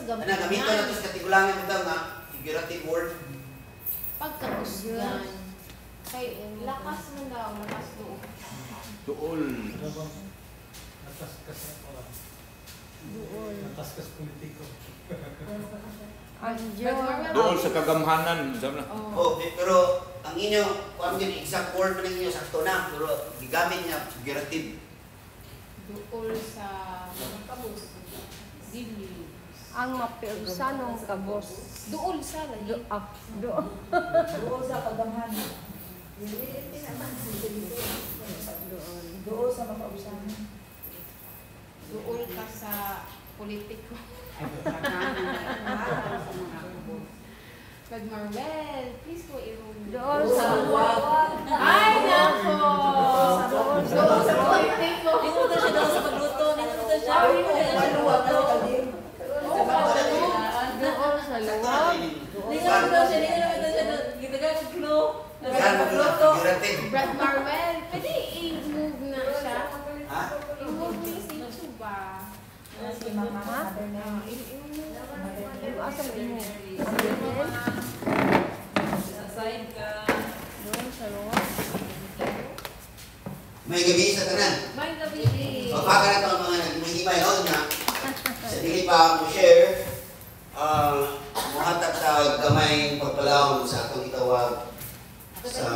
gamit. Ano, gamito na ito sa katigulangan ito nga, figurative word. Pagkapusgan. Kay lakas man daw, lakas doon. Tuol. Nataskas na pala. Doon. Nataskas politiko. Tuol sa kagamhanan. Oh, pero ang inyo, kung yung exact word man ninyo, sakto na, pero gigamit niya, figurative. Doon sa kabus. Dili. Ang mapiusanong kabos. Doon sa lagi. Doon. Doon sa kagamhanan. Doon sa mapausahan. Doon ka sa politiko. Pag Marvel, please po i-room. Doon sa luwag. Ay, nako! Doon sa politiko. Hindi mo siya daw sa pagluto. Hindi mo siya. Maluwag daw kalim. Doon sa luwag. Doon sa luwag. Hindi naman daw siya. Hindi naman daw siya. Gitagal ng clue. Yan, figurative. Brad Marvel, pwede i-move na siya. Ha? I-move niya sa YouTube ba? Si Mama. Mother na. Asa mo mo? Sa side ka. Doon sa luwag. May gabi sa tanan. May gabi. Pagpaka na ito ang mga nagmahimay o nga. Sa dili pa mo share, muhatag sa gamay pagpalawon sa akong itawag sa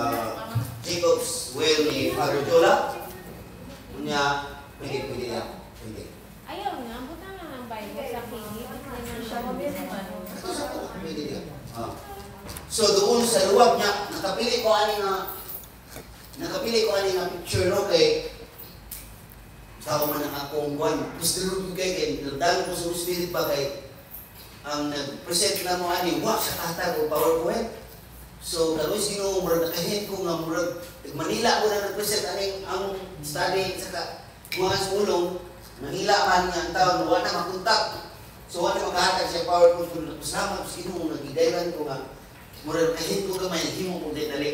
Jacob's Well ni Father Jola. Kunya, pwede yan. Pwede. Ayaw nga, buta na ng Bible sa kigit. Pwede yan. So doon sa luwag niya, nakapili ko ani nga picture no kay tao man ang akong buwan. Gusto rin kay nagdalo ko sa Spirit ba kay ang nag-present na mo ani, wak sa tatag o PowerPoint. So, naluis Ginoo murag nakahin ko nga murag Manila ko na nag-present aning ang study sa mga sulong. Manila man nga ang taon, wala na makuntak. So, wala na makahatag siya PowerPoint ko. Salamat sa Ginoo, nagigayran ko nga murag nakahin ko gamay, himo ko dali.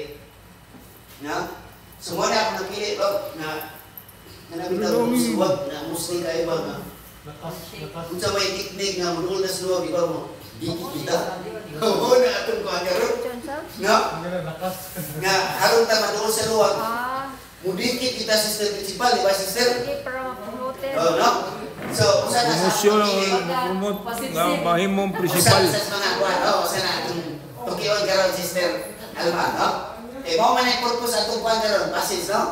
Na? So, wala ako napili na nabitaw ko suwag na Muslim kayo ba nga. Kung sa may teknik nga mudul na suwag, di ba mo? Dikit kita. Oo na atong kagaroon. Nga, harong ta madul sa luwag. Mudikit kita sister principal, di ba sister? Oo, no? So, usa na sa promote nga mahimong principal. Usa sa mga kuwan, usa na atong tukiyon karon sister Alma, no? Eh, mo man ang purpose atong kuwan karon, passage, no?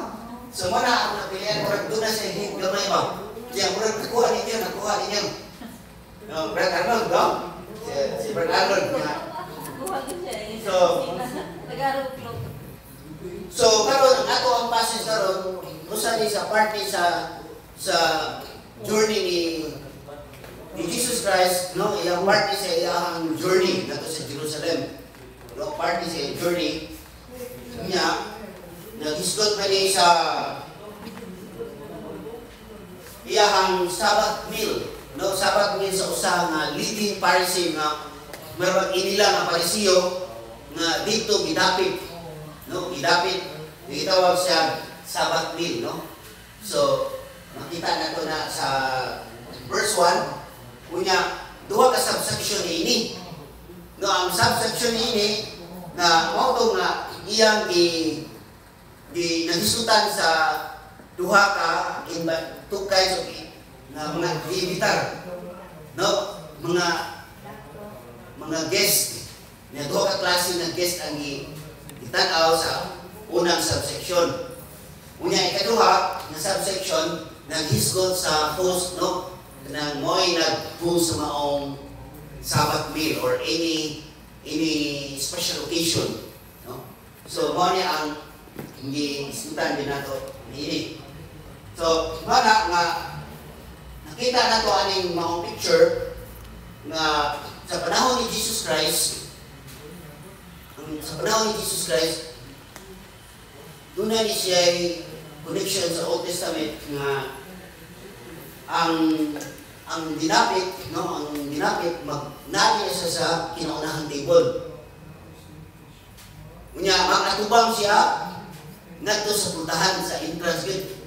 So, muna ang napilihan, murag doon na sa hit gamay ba? Diyan, murag nakuha ninyo. No, Brad Arnold, no? Si Brad Arnold, nga. So, karon ang ato ang passage karon, usa ni sa party sa journey ni Jesus Christ, no? Iyang party sa iyang journey nato sa Jerusalem. No, party sa iyang journey niya. Nag-isgot pa niya sa iyahang Sabbath meal. No, Sabbath meal sa usa nga leading Pharisee nga meron inila nga Pariseo nga dito gidapit. No, gidapit. Gitawag siya Sabbath meal, no? So, makita nato na sa verse 1, kunya duha ka subsection ini. No, ang subsection ini na mao to nga iyang nagisutan sa duha ka two kinds of na mga ibitar, no, mga guest na duha ka klase ng guest ang itanaw sa unang subsection. Unya ikaduha na subsection naghisgot sa host, no, nang mo'y nag-host sa maong Sabbath meal or any special occasion, no. So mo niya ang isutan din nato ini. So, mana nga nakita nato aning maong picture nga sa panahon ni Jesus Christ, doon na ni siya connection sa Old Testament nga ang dinapit, no, magnani siya sa kinaunahang table. Unya makatubang siya ngadto sa puntahan sa entrance gate.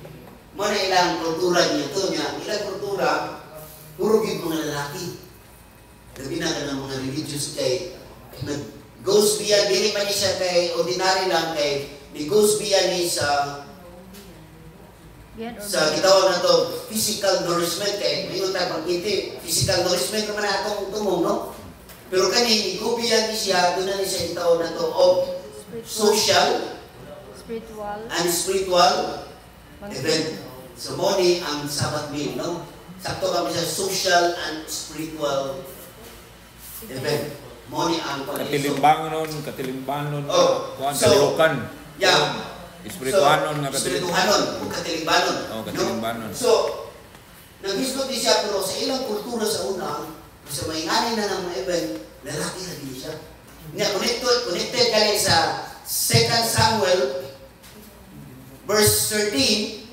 Mo na ilang kultura niya to niya. Ilang kultura puro gid mga lalaki. Diyos kay nag-goes beyond, dili pa niya siya kay ordinary lang, kay ni-goes beyond ni sa gitawag na to physical nourishment, kay mayroon tayo pagkiti, physical nourishment naman na itong tumong, no? Pero kani, ni-go beyond ni siya, doon na ni siya gitawag na to of social and spiritual event. So, mo ni ang Sabbath meal, no? Sakto kami sa social and spiritual event. Mo ni ang Katilimbangon, Oh, kuan so, kalihukan. yeah. Espirituhanon nga Espirituhanon, katilimbanon. Oh, katilimbanon. No? So, nag-hisgot din siya, pero sa ilang kultura sa una, sa may nganin na ng mga event, lalaki na din siya. Connected kaya sa 2 Samuel, verse 13,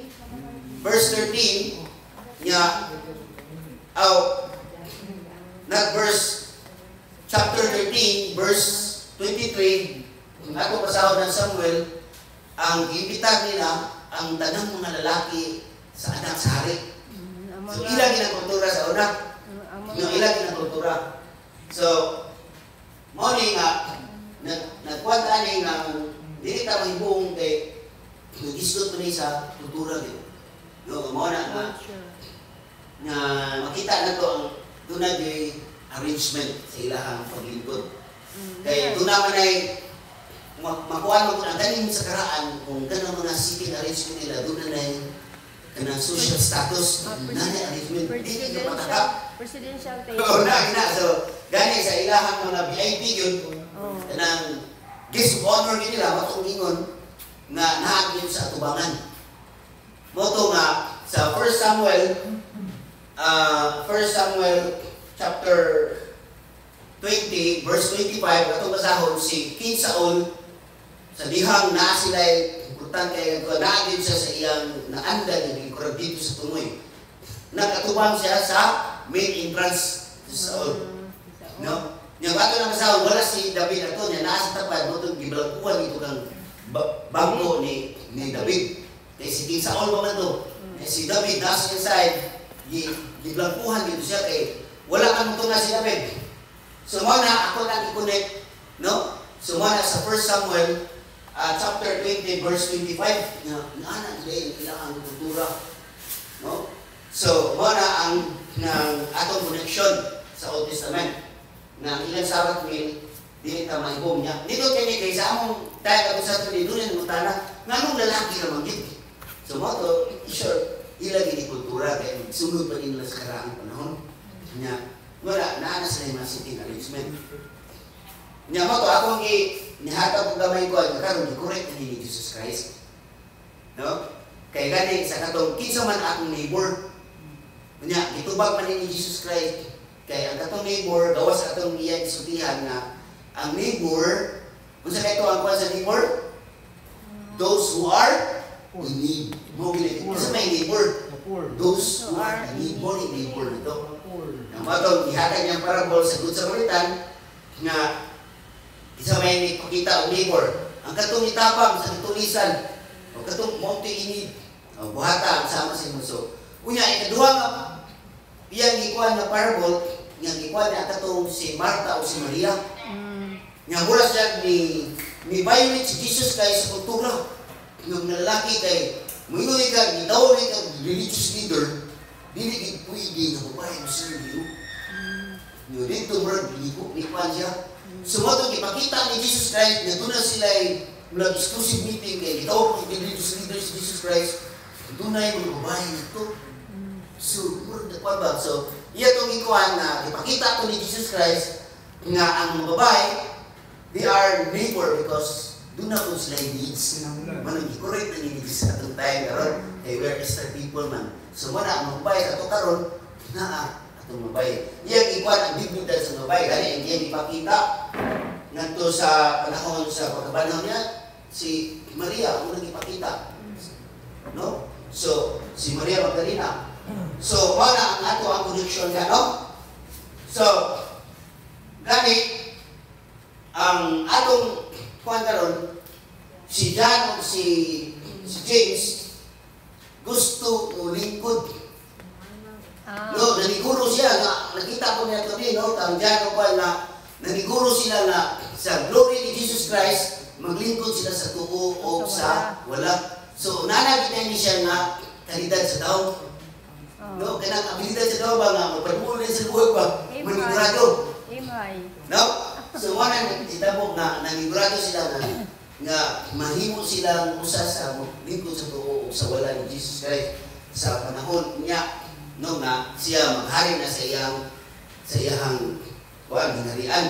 niya, not verse, chapter 13, verse 23, ako pasahod ng Samuel, ang gibitar nila ang tanang mga lalaki sa anak sa hari. So, ilang ginang kultura sa una. Yung ilang ginang kultura. So, morning nga, nagkwanta ni nga, hindi ka mahibong kay nag-istot mo ni sa kultura dito. Yung mo na makita na to ang tunad yung arrangement sa ilahang paglingkod. Kaya doon naman ay makuha mo kung ang galing sa karaan, kung gano'n mga sitting arrangement nila, doon na yung kanang social status, nanay arrangement, hindi ka mataka. Presidential table. Oo na. So, gani sa ilahang mga VIP yun, kanang guest of honor nila, matong ingon, nga naagin sa atubangan. Moto nga, sa 1 Samuel chapter 20, verse 25, atong basahon, si King Saul, sa dihang na sila importante kay naagin siya sa iyang naanda ng ikurag dito sa tumoy. Nagkatubang siya sa main entrance sa Saul. No? Yung ato na masahon, wala si David ato, niya nasa tapad, mo itong gibalkuhan ito kang bangko ni David. Kaya si King Saul pa man ito. Si David nasa inside, gibalkuhan dito siya kay wala kang ito na si David. So muna, ako lang i-connect, no? So muna sa 1 Samuel, chapter 20, verse 25, naanan din ilang kultura. No? So, muna ang atong connection sa Old Testament na ilang Sabbath meal, di ka maibong niya. Dito kaya kay sa among tayo ako sa tuloy, doon yung mutana, nga nung lalaki naman dito. So, mo to, sure, ilang ini kultura, kaya sunod pa nila sa karaang panahon. Niya, wala, naana sila yung mga sitting arrangement. Niya mo to, akong nihatag kong gamay ko, karon i-correct na ni Jesus Christ. No? Kaya gani, sa katong, kinsa man akong neighbor. Niya, itubag man ni Jesus Christ. Kaya ang katong neighbor, gawas katong iyang isutihan na, ang neighbor, kung sa kaito ang kuha sa neighbor, those who are in need. Mo ginit, kasi may neighbor. Those who are in need, mo ni neighbor nito. Ang matong, ihatag niyang parabol sa Good Samaritan, nga, isa may ipakita ang neighbor. Ang katong itapang sa katulisan, o katong monte inid, o buhata, sama sa muso. Unya, ikaduha nga, iyang ikuan na parable, iyang ikuan na katong si Marta o si Maria. Nga mula siya ni violate si Jesus kay sa kultura. Yung lalaki kay, mayroon ka, gitaw rin ka, religious leader, dili pwede na babae mo serve you. Yung dito mo, ikuan siya. Sumotong ipakita ni Jesus Christ na doon na sila ay exclusive meeting kay ito, religious leaders si Jesus Christ, doon na yung babae nito. So, murag na ba? So, iya itong ikuan na ipakita ko ni Jesus Christ nga ang babae, they are neighbor because doon na kung sila yung needs. Manang i-correct na needs sa itong tayo karon. Hey, where is the people man? So, muna, ang babae sa ito karon, itong babae. Iyang ikuan ang bibigyan sa babae. Gani, ang iyang ipakita nganto sa panahon sa pagkabanahon niya, si Maria ang nagipakita. No? So, si Maria Magdalena. So, wala ang ato ang connection niya, no? So, gani, ang atong kuwan karon, si John o si James, gusto o lingkod. No, naniguro siya, nakita ko niya ito no, ang John o kuwan na naniguro sila nga sa glory ni Jesus Christ, maglingkod sila sa tuo o sa wala. So, nanagita ni siya nga kalidad sa tao. No? Kaya abilidad sa tao ba nga, magpatuloy sa buhay ba, manigurado. No? So, wala itabog na nanigurado sila nga mahimo silang usa sa maglingkod sa tuo o sa wala ni Jesus Christ sa panahon niya, no, nga siya maghari na sa iyang ginarian.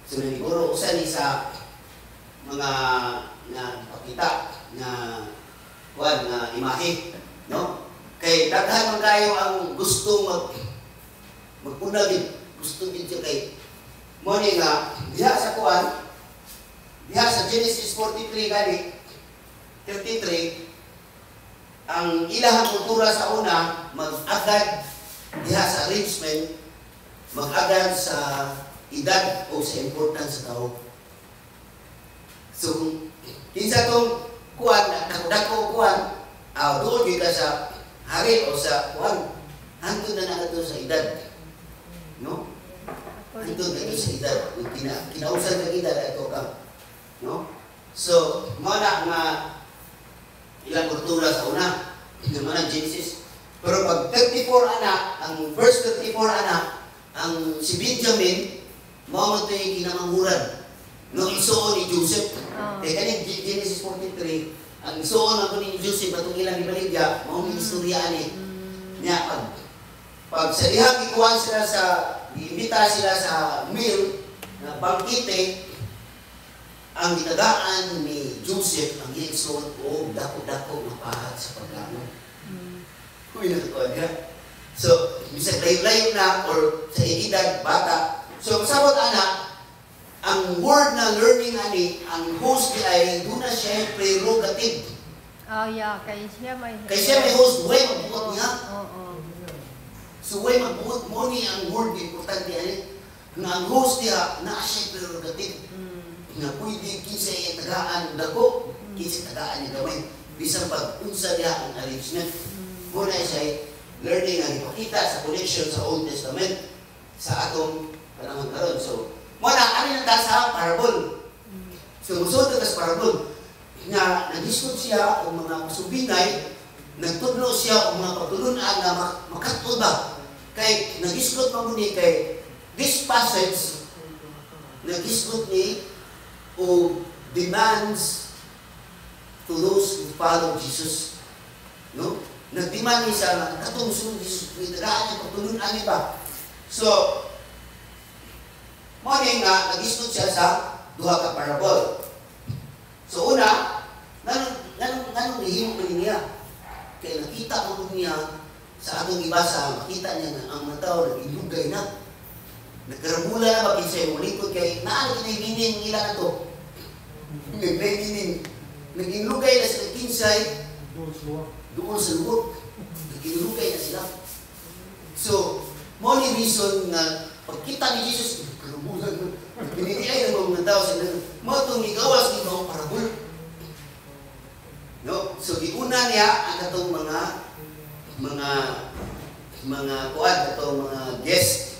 So, naniguro usa ni sa mga nga pakita na imahe, no? Kay daghan man kayo ang gusto magpuna gid, gusto gid kay mo ni nga diha sa Genesis 43 gani 33 ang ilahang kultura sa una mag-agad diha sa arrangement, mag-agad sa edad o sa importance sa tao. So, kinsa tong dako kuan, doon kita sa hari o sa kuan, hantod na nato sa edad. No? Hantod na sa edad. Kinausan ka edad ito ka. No? So, mana nga ilang kultura sa una, naman ang Genesis. Pero pag 34 anak, ang verse 34 anak, ang si Benjamin, mo ito yung kinamanghuran. No, isuon ni Joseph. Kaya kanina Genesis 43, ang isuon ako ni Joseph, atong ilang ibaligya, maong istorya ni. Niya, pag sa dihang ikuhan sila iimbita sila sa meal, na bangkite, ang gitagaan ni Joseph, ang isuon o dako-dako na pahat sa pagkaon. Uy, natutuan niya. So, bisag layo-layo na, or sa edad, bata. So, sabot anak, ang word na learning ani, ang host ay doon na siya prerogative. Kay siya may host, way magbuot niya. So, way magbuot mo ni ang word, importante ani, na ang host niya, na siya prerogative. Na pwede kinsa yung tagaan dako, kinsa tagaan niya gawin. Bisang pag-unsa niya ang arrangement. Muna siya learning ang ipakita sa connection sa Old Testament sa atong panahon karon. So, muna, ano yung sa parable? So, musod ka sa parable na nag-discuss siya o mga masubingay, nagtudlo siya o mga pagtulunan na makatod ba? Kay, nag-discuss pa mo ni kay this passage, nag-discuss ni o demands to those who follow Jesus. No? Nag-demand niya siya na katong sunod Jesus, nitagaan niya pagtulunan niya ba? So, morning nga, nag-discuss siya sa duha ka parable. So una, nanong nihimo ko niya? Kaya nakita ko niya sa atong ibasa, makita niya na ang mga tao nag-ilugay na. Nagkaramula na ba kinsa yung malikod kay naan kinay-mining nila na to. Nag-mining. Nag-ilugay na sila kinsay doon sa luwag. Nag-ilugay na sila. So, mo ni reason nga pagkita ni Jesus, pinitiay ng mga tao sila, mo itong igawas ni mga parabol. No? So, giuna niya ang katong mga kuad, katong mga guest.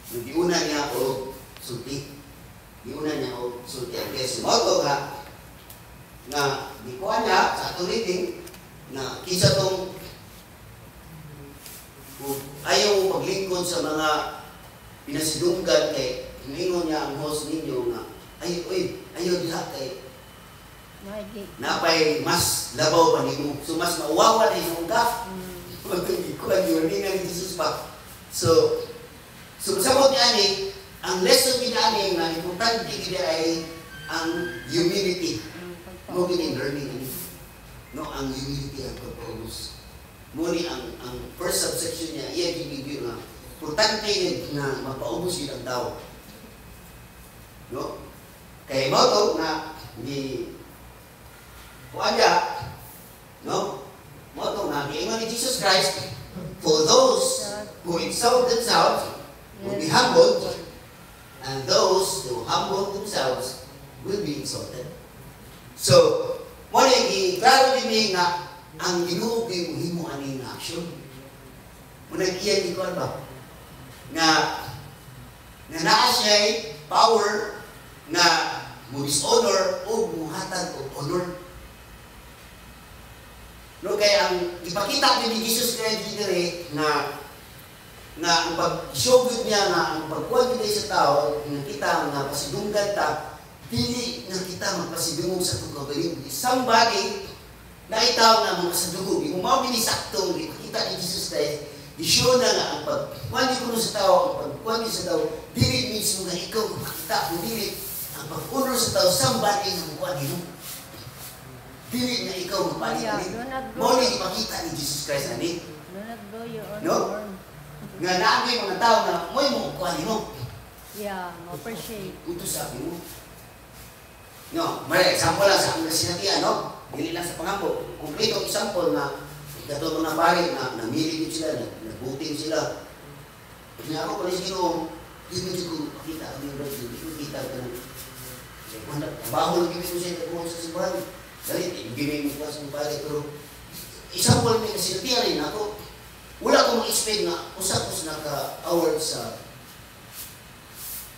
Giuna niya o sulti. Giuna niya o sulti ang guest. Mo ito nga gikuha niya sa atong reading na kinsa tong ayaw mo paglingkod sa mga pinasidunggan kay hingingon niya ang host ninyo nga ayaw diha kay napay mas labaw pa nimo. So mas mauwawa na yung ka. Magkikuhan yun ni Jesus pa. So sabot niya ni, ang lesson niya ni na importante niya ay ang humility. Mo gini learning ni. No, ang humility ang pagpaubos. Muni ang first subsection niya, iya gibigyo nga importante na mapaubos yun ang tao. No? Kaya mo to na di kuanya, no? Mo to nga giingon ni Jesus Christ, for those who exalt themselves will be humbled, and those who humble themselves will be exalted. So, mo na i-klaro din nga ang Ginoo kay mohimo ani nga action. Muna iyan ikaw ba? Nga naa siya power nga mo dishonor o muhatag og honor. No, kaya ang ipakita ni Jesus Christ dire na ang pag-showgod niya nga ang pagkuha niya sa tao, nga kita nga pasidunggan ta, dili nga kita magpasidungog sa itong kagaling. Somebody na itaw nga mga sadugog, yung mga binisaktong ipakita ni Jesus Christ, i-show na nga ang pagkuha niya sa tao, ang pagkuha niya sa tao, dili mismo nga ikaw makita, kung dili ang pag-honor sa tao, somebody nga magkuha niya. Dili nga ikaw magpalit. Muli ipakita ni Jesus Christ ani. No? Nga naagay mga tao na mo'y mo kuha mo. Yeah, appreciate. Ito sabi mo. No, may example lang sa ang sinatian, no? Dili lang sa pangampo. Kompletong example na katulong na pare na namili din sila, nagbuting sila. Kaya ako pala siguro, hindi ko pakita ang yung radio, hindi ko kita ka ng trabaho lang gawin ko siya kung sa simbahan. Dahil, gawin mo pa sa pare, pero example may sinatian rin ako. Wala akong expect na usapos naka-award sa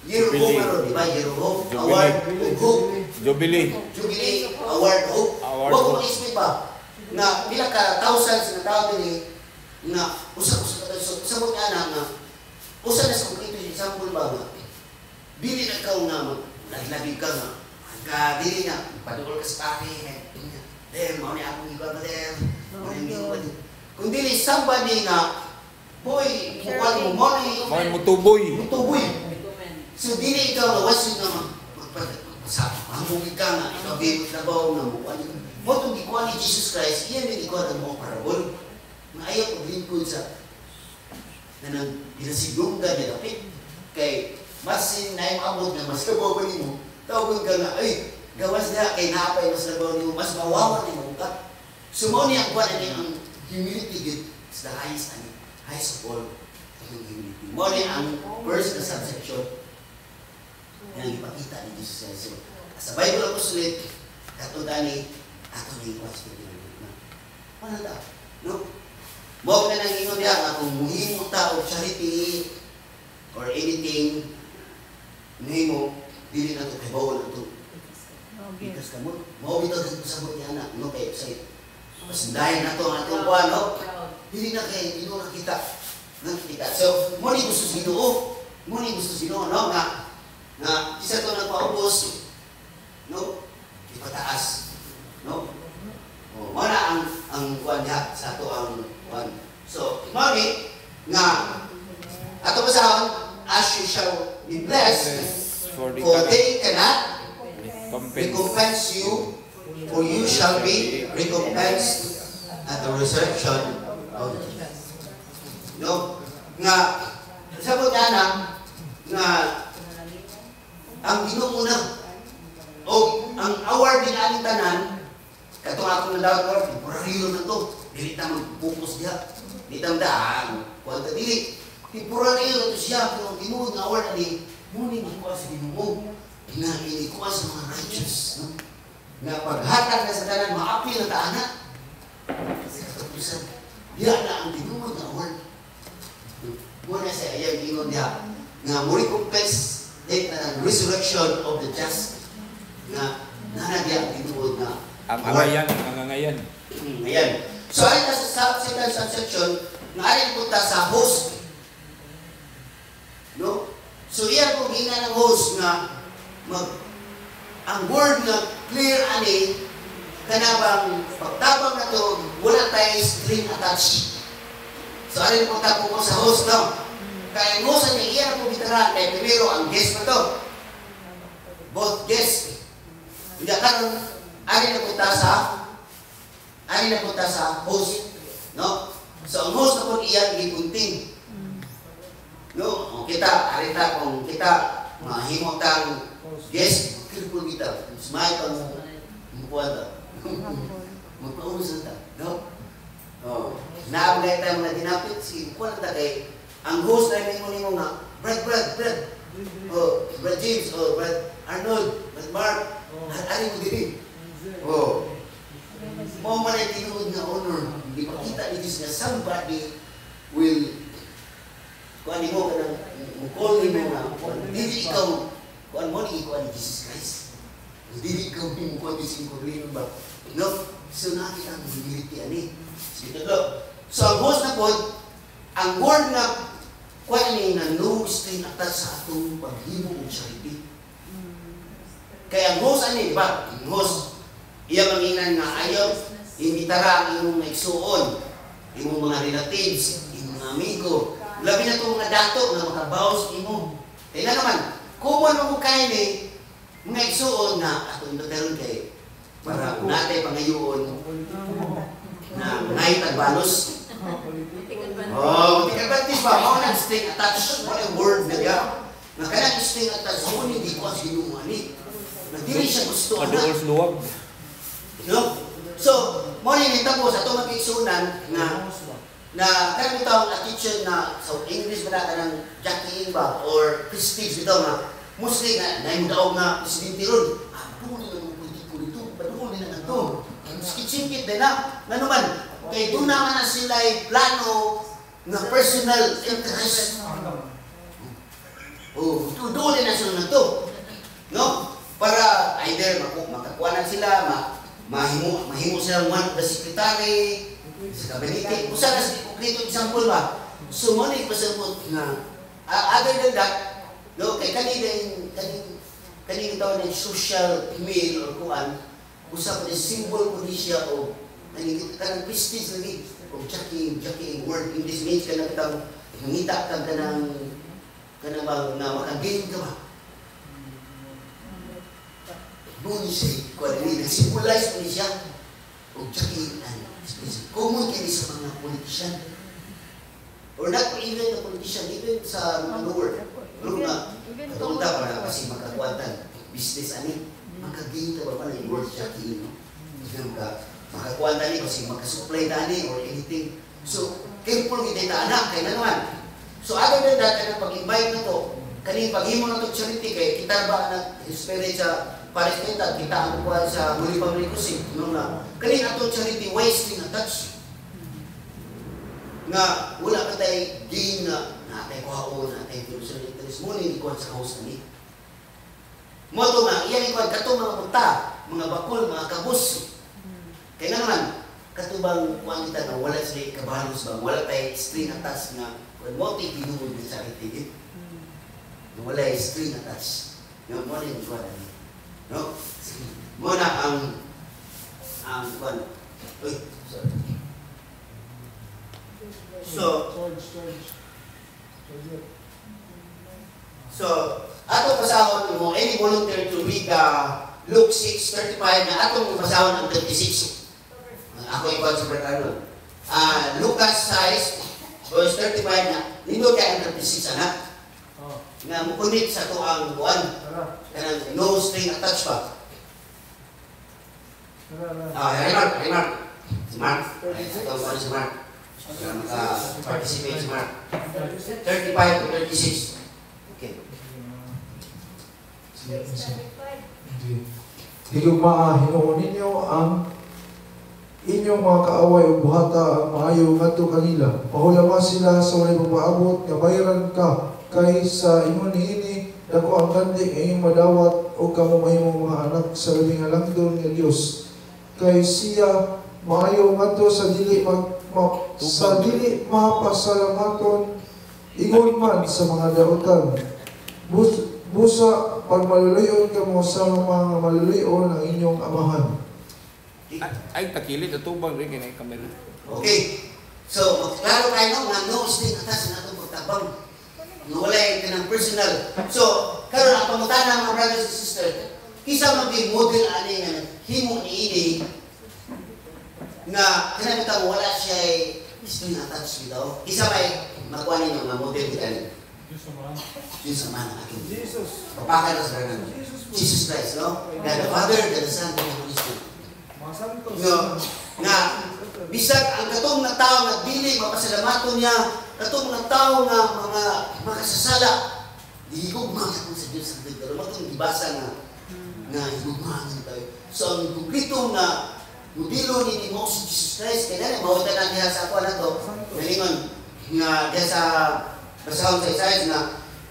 Year of Hope, ano, di ba? Year of Hope, Award of Hope. Jubilee. Jubilee, Award of Hope. Huwag akong expect ba na pila ka thousands na tao din na usapos na usapos nga na usa na sa konkreto yung example ba nga dili na ikaw na maglaglag ka nga dili na padulol ka sa pare mo ni akong iba ba kung dili somebody na boy kukuha mo Mo'y mutuboy. so dili ikaw na wasin na magpapasapamong ka nga ikaw din trabaho na mukha niyo mo itong gikuha ni Jesus Christ iyan din ikuha ng mga parabol na ayaw kong lingkod sa na nang pinasigunggan niya dapit kay masin na yung abot na mas kabawa mo tawag ka na ay gawas na kay napay mas kabawa mo mas mawawa ni mo ka sumaw niya ang kuha niya ang humility good is the highest of all ang humility mo niya ang first na subsection na ipakita ni Jesus Christ sa Bible ako sulit katuda ni ato na yung watch na wala na no? Huwag na nang ingon niya nga kung muhimong tao charity or anything muhimo dili na ito kay bawal na ito bigas ka mo mawabitaw dito sa mga niya no kay say pasindahin na ito ang atong kuha no dili na kay ino nakita so muni gusto Ginoo no nga isa ito nagpaubos no ipataas no wala ang kuha niya sa ito ang so, mami, nga, ato ba sa as you shall be blessed, for they cannot recompense you, for you shall be recompensed at the resurrection of Jesus. No? Nga, sabot nga, ang Ginoo na, o ang award din aling tanan, katong ako na daw, temporaryo na to. Dili ta mag-focus diha. Dili ta daan. Kuwanta dili. Temporaryo ito siya. Pero tinuod na award ani, muni gikuha sa Ginoo. Na inikuha sa mga righteous. No? Nga paghatag na sa tanan, maapil na taana. Kasi katapusan, diha na ang tinuod na award. Muna sa ayang ingon diha. Nga mo recompense na resurrection of the just. Nga nanadiya ang tinuod na ang angayan. Ayan. So, ay sa second subsection, naarin punta sa host. No? So, iyan kung hina ng host nga, ang word na clear ani, kanabang pagtabang na to, wala tayo string attached. So, arin punta po sa host, no? Kaya ang host niya, iyan po bitara, kaya primero ang guest na to. Both guest. Hindi karon, arin na punta sa host, no? So, ang host na po iyan, gipunting. No? Kita, arita, kung kita, mahimot ang guest, kirpul kita, smile pa mo, mupuan magpaunos na ta, no? Oh. Naabagay tayo mga dinapit, sige, mupuan na ta kay, ang host na yung mo nga, Brad, oh, Brad James, oh, Brad Arnold, Brad Mark, ari mo din. Oh. Mo man ay tinuod nga honor. Hindi makita ni Diyos na somebody will kuha ni mo ka ng call ni mo na hindi ikaw kuan mo ni ikuan ni Jesus Christ. Dili ka kuan ni singkurin ba? No? So nakita ang humility ani. Sige lo. So ang host na pod, ang word na kuan ni na no string attached sa atong paghimo og charity. Kaya ang host ani, di ba? Ang host, iya manginan nga ayaw, imbitara ang imong naigsuon, imong mga relatives, imong mga amigo, labi na itong mga dato nga makabawas imo. Kaya na naman, kung ano mo kayo ni, mga igsuon na atong doteron kay, para natin pangayoon na ngay tagbalos. Oh, di advantage ba? Mao nang string attached, what a word na ga. Na kanang string attached, mo hindi ko as ginuani. Nagdili siya gusto na. Paduol luwag. No? So, mo ni tapos ato magigsunan na kanang taong attitude na sa English ba na ng Jackie ba or prestige bitaw na mostly nga naimdaog nga presidente ron. Ano na ng politiko dito? Paduol din na ito. Skitsingkit din na. Nanuman, kay doon naman na sila plano na personal interest. Oh, doon din na sila na ito. No? Para either makakuanan sila, mahimo silang one of the secretary, sa kabinete. Usa na sa konkretong example ba? So, mo na ipasabot na, other than that, no, kay kaning tawag ng social email or kuan, usa ko na symbol ko di siya o kanang prestige lagi, o Jackie word English means kanang kitang mangita kang kanang bang na makagain ka ba? Doon siya, kung ano yun, symbolize mo siya. O Jackie, common kayo sa mga politician. Or not even the politician, even sa mga lower. Pero na, katulda para kasi makakuatan. Business, ano, makagain ka ba yung word Jackie, no? Makakuatan niya kasi makasupply tani or anything. So, careful kita na anak, kaya na naman. So, other than that, kanang pag-invite na to, kanang paghimo na to charity, kaya kita ba na-inspire sa pares kita ang kuha sa muli pamilikusin. Nung na, kanina itong charity wasting na touch. Nga, wala ka tayo gain na natay kuhaon, natay personal interest. Muna yung ikuhan sa host na ni. Moto nga, iyan ikuhan katong mga punta, mga bakul, mga kabus. Kaya naman, katubang kuhan kita na wala sila kabalos ba, wala tayo string attached nga, kung motive pinunod ng charity. Wala yung string attached. Yung muna yung ikuhan na ni. No? Muna ang kuwan. Uy, sorry. So, ato pasahon mo, any volunteer to read Luke 6:35 na atong pasahon ang 36. Ako ikaw sa Bertano. Lucas 6, verse 35 na, nindot kaya ang 36, anak. Na mukunit sa ito ang buwan. Kanang no string attached pa. Mark. Si Mark. Ito ang si Mark. Para maka-participate si Mark. 35 to 36. Okay. Higugmaa, hinuon ninyo ang inyong mga kaaway o buhata ang maayo ngadto kanila. Mahulama sila sa walay pagpaabot nga bayaran ka kay sa ingon niini dako ang kandi ngayong madawat o kamo mahimong mga anak sa labing alangdon nga Dios. Kay siya maayo ngadto sa dili mapasalamaton ingon man sa mga daotan. Busa pag maluluyon ka mo sa mga maluluyon ang inyong amahan. Ay, takilid. Atubang rin kinay kamera. Okay. So, klaro kayo nga no string attached na itong pagtabang. Nawalay ka ng personal. So, karon ang pamutana mga brothers and sisters, kisa maging model ani nga himo ni ini nga kinabutang wala siya string attached bitaw. Kisa may makuha ninyo nga model kita. Yun sa man ang aking Jesus. Papakay na sa ranan. Jesus Christ, no? Na the Father, the Son, and the Holy Spirit. No? Nga, bisag ang katong na tao na dili mapasalamaton niya, katong na tao nga mga makasasala, higugma sa Diyos sa Diyos. Pero matong ibasa nga higugma tayo. So, ang konkretong na modelo ni Moses Jesus Christ, kaya na, mawita na niya sa ako na to, nalingon, nga diya sa basahon sa Isaiah na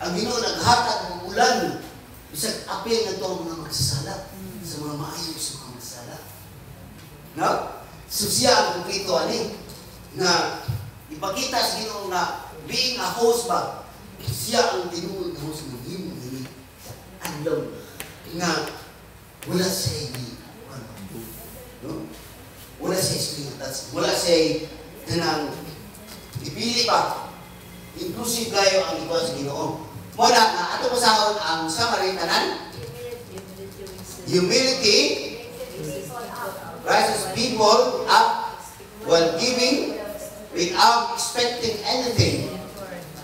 ang Ginoo naghatag ng ulan Bisag apil na ito ang mga magsasala sa mga maayos sa mga magsasala. No? So siya ang kumplito ani na ipakita sa Ginoo nga being a host ba, siya ang tinuod na host ng himo ini. Andam nga wala siya no? Wala siya experience, wala siya kanang ipili pa. Inclusive kayo ang ikaw sa Ginoo. Muna nga, ato pasahon ang summary tanan. Humility rises people up while giving without expecting anything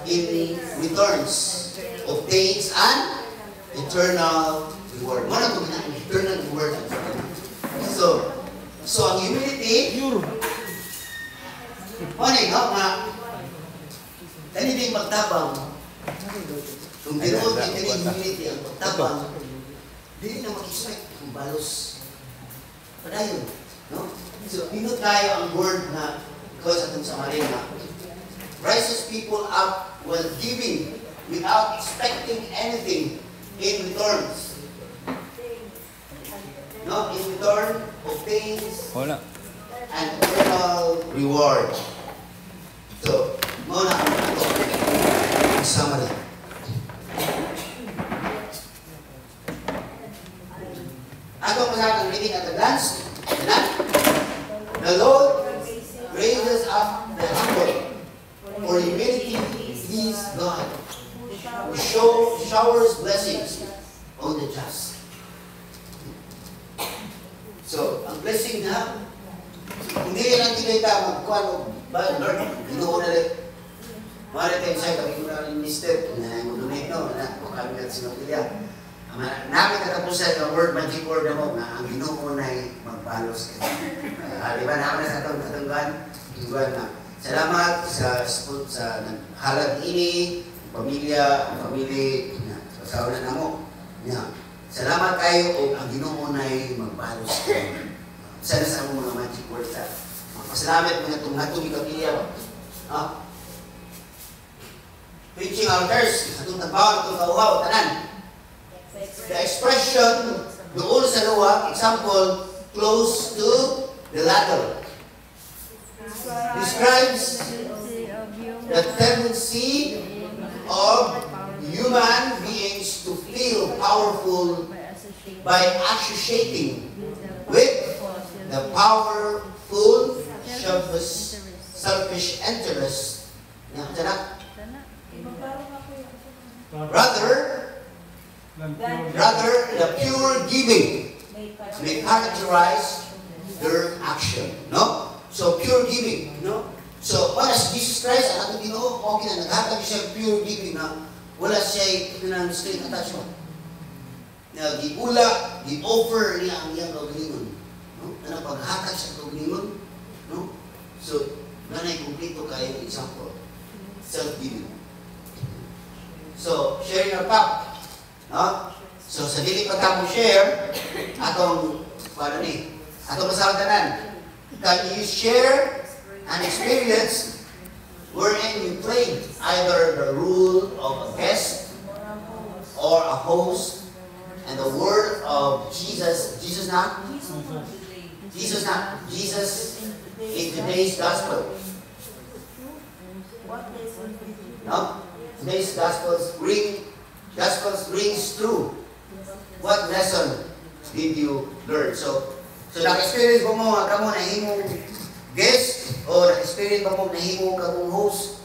in returns, obtains an eternal reward. Muna ito na, eternal reward. So ang humility, muna nga, kani din pagtabang. Kung tinuod ay kani humility ang pagtabang, hindi na mag-expect kung balos. Padayon, no? So, pinut tayo ang word na because atong summary na rises people up while giving without expecting anything in returns. No? In return, obtains Wala. an eternal reward. So, muna ang summary. Atong pasang reading at a glance. The Lord raises up the humble, for humility please God, who showers blessings on the just. So, ang blessing na, hindi lang kita magkuhan o ba, Lord, Ginoo na rin. Mara tayo sa'yo, kami ko na rin mister, na mag-donate no, na kami na sinapilya. Namin katapusan yung word, magic word na mo, na ang Ginoo na ay magpalos. Di ba, namin na sa katunggan na salamat sa halag ini, pamilya, pasawa na mo. Salamat kayo o ang Ginoo na ay magpalos. Sana sa mga magic word sa pasalamat mga tungatong ikapilya. Preaching altars, atong tabaw, atong kauhaw, tanan. The expression doon sa luwa, example, close to the ladder, describes the tendency of human beings to feel powerful by associating with the powerful, selfish interest. Rather, the pure giving may characterize their action. No? So, pure giving. No? So, para si Jesus Christ, ang ating Ginoo, okay na, naghatag siya pure giving na wala siya straight attachment. Na giula, gi-offer niya ang iyang kaugalingon. No? Na paghatag siya kaugalingon. No? So, nanay kumplito kayo example. Self-giving. So, sharing our cup. No? So, sa dili pa mo share, atong, paano ni? Atong masaldanan. Can you share an experience wherein you play either the role of a guest or a host and the word of Jesus? Jesus in today's gospel. No? Today's Gospels rings true. What lesson did you learn? So naka-experience ba mo kamo na himong guest o naka-experience ba mo na himong kamong host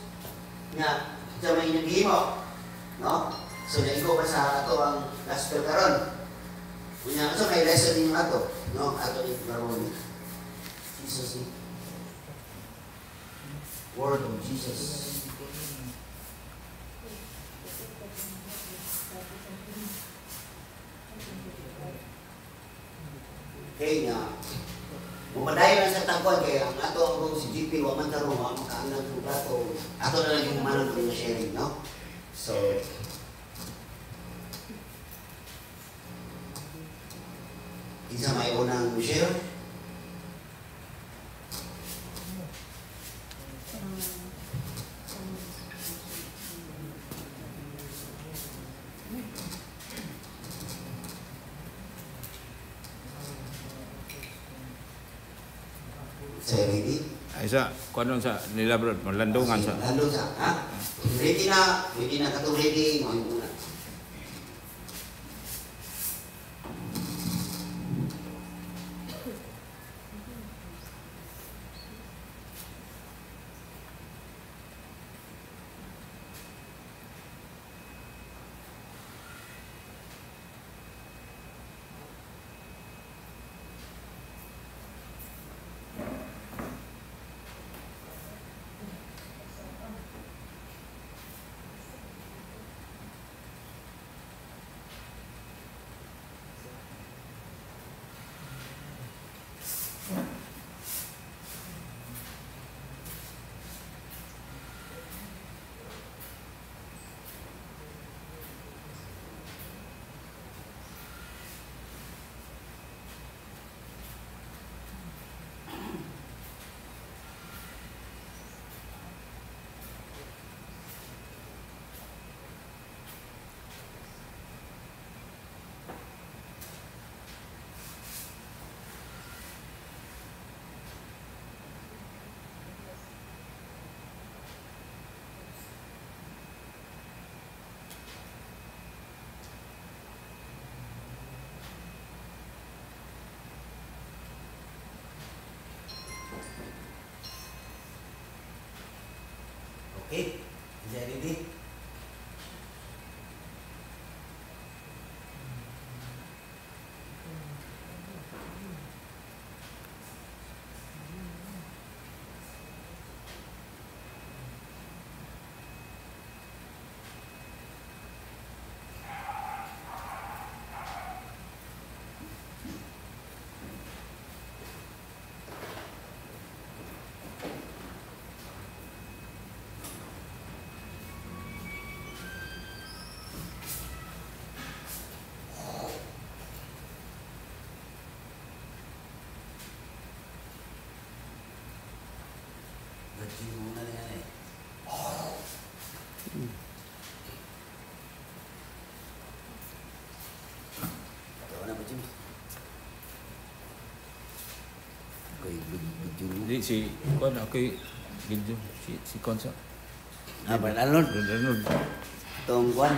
nga sa may naghimo? No? So naigo pa sa ato ang gospel karon. Kunya so may lesson ninyo ato, no? Ato ni karon. Jesus ni word of Jesus. Okay nga, bumadayo na sa tangkuan kaya ang ato ang si GP, waman tarong, waman kaanang kong plato, ato na lang yung manang kong sharing, no? So, isa may unang share? Saya ready. Ay sa kuno sa nila bro, landungan sa. Landong sa, ha? Ready na katong ready mo muna. Okay, is that ready? Berjing muna dengan ni. Tahu nak berjing? Kau berjing. Di si kuan ako video si konsa. Apa Dalon? Danon. Tungguan.